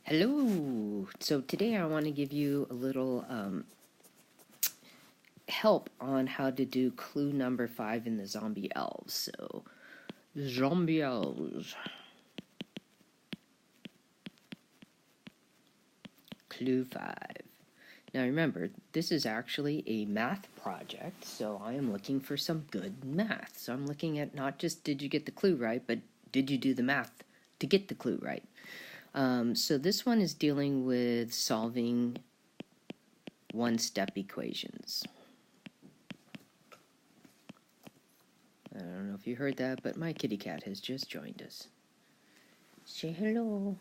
Hello! So today I want to give you a little help on how to do clue number 5 in the zombie elves. So, zombie elves. Clue 5. Now remember, this is actually a math project, so I am looking for some good math. So I'm looking at not just did you get the clue right, but did you do the math to get the clue right? So this one is dealing with solving one-step equations. I don't know if you heard that, but my kitty cat has just joined us. Say hello.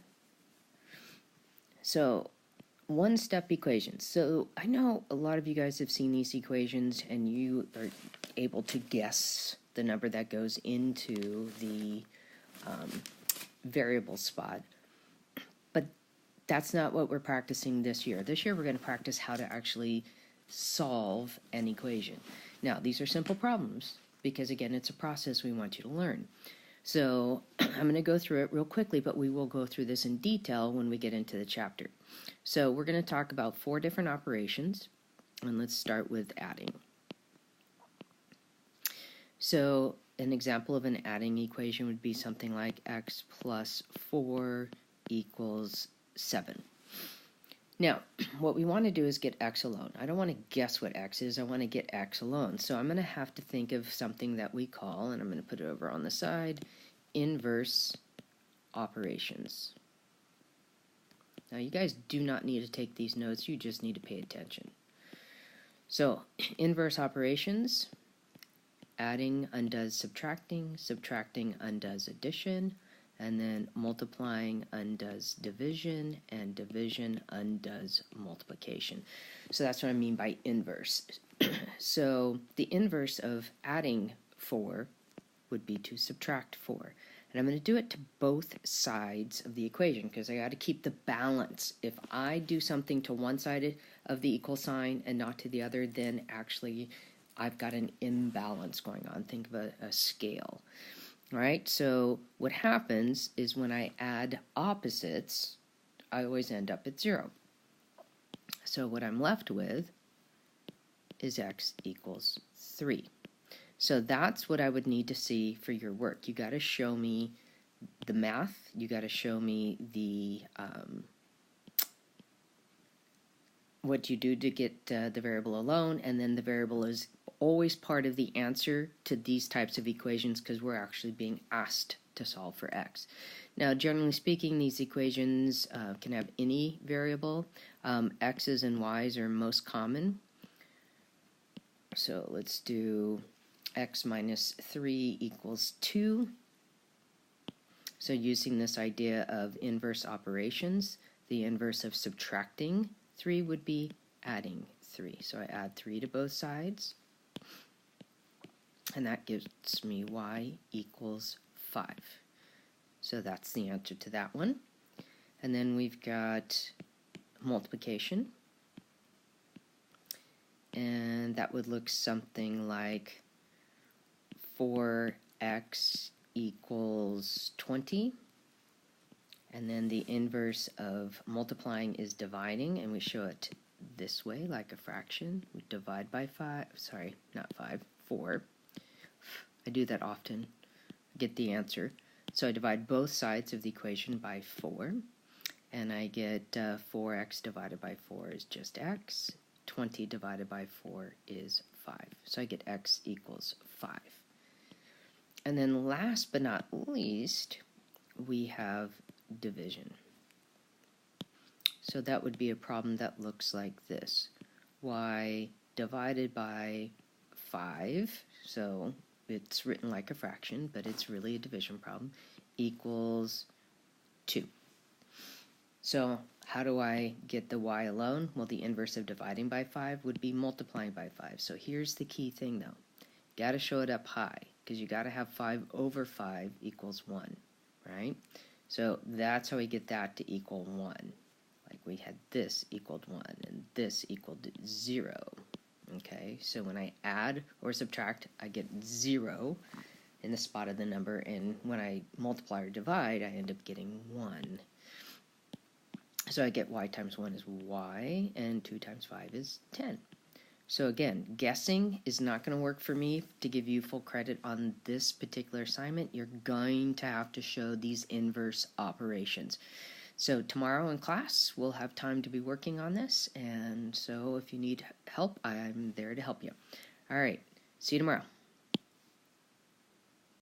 So, one-step equations. So, I know a lot of you guys have seen these equations, and you are able to guess the number that goes into the variable spot. But that's not what we're practicing this year. This year, we're going to practice how to actually solve an equation. Now, these are simple problems, because again, it's a process we want you to learn. So I'm going to go through it real quickly, but we will go through this in detail when we get into the chapter. So we're going to talk about 4 different operations, and let's start with adding. So an example of an adding equation would be something like x plus 4 equals 7. Now, what we want to do is get x alone. I don't want to guess what x is, I want to get x alone. So I'm going to have to think of something that we call, and I'm going to put it over on the side, inverse operations. Now, you guys do not need to take these notes, you just need to pay attention. So, inverse operations, adding undoes subtracting, subtracting undoes addition, and then multiplying undoes division, and division undoes multiplication. So that's what I mean by inverse. So the inverse of adding 4 would be to subtract 4. And I'm going to do it to both sides of the equation because I got to keep the balance. If I do something to one side of the equal sign and not to the other, then actually I've got an imbalance going on. Think of a scale. All right, so what happens is when I add opposites, I always end up at 0. So what I'm left with is x equals 3. So that's what I would need to see for your work. You got to show me the math, you got to show me the what you do to get the variable alone, and then the variable is always part of the answer to these types of equations because we're actually being asked to solve for x. Now, generally speaking, these equations can have any variable. X's and y's are most common. So let's do x minus 3 equals 2. So using this idea of inverse operations, the inverse of subtracting 3 would be adding 3. So I add 3 to both sides, and that gives me y equals 5. So that's the answer to that one. And then we've got multiplication, and that would look something like 4x equals 20. And then the inverse of multiplying is dividing, and we show it this way, like a fraction. We divide by 5, sorry, not 5, 4. I do that often, get the answer. So I divide both sides of the equation by 4, and I get 4x divided by 4 is just x. 20 divided by 4 is 5. So I get x equals 5. And then last but not least, we have division. So that would be a problem that looks like this. Y divided by 5, so it's written like a fraction, but it's really a division problem, equals 2. So how do I get the y alone? Well, the inverse of dividing by 5 would be multiplying by 5. So here's the key thing, though. Got to show it up high, because you got to have 5 over 5 equals 1, right? So that's how we get that to equal 1. Like we had this equaled 1, and this equaled 0. Okay, so when I add or subtract, I get 0 in the spot of the number, and when I multiply or divide, I end up getting 1. So I get y times 1 is y, and 2 times 5 is 10. So again, guessing is not going to work for me to give you full credit on this particular assignment. You're going to have to show these inverse operations. So tomorrow in class, we'll have time to be working on this, and so if you need help, I'm there to help you. All right, see you tomorrow.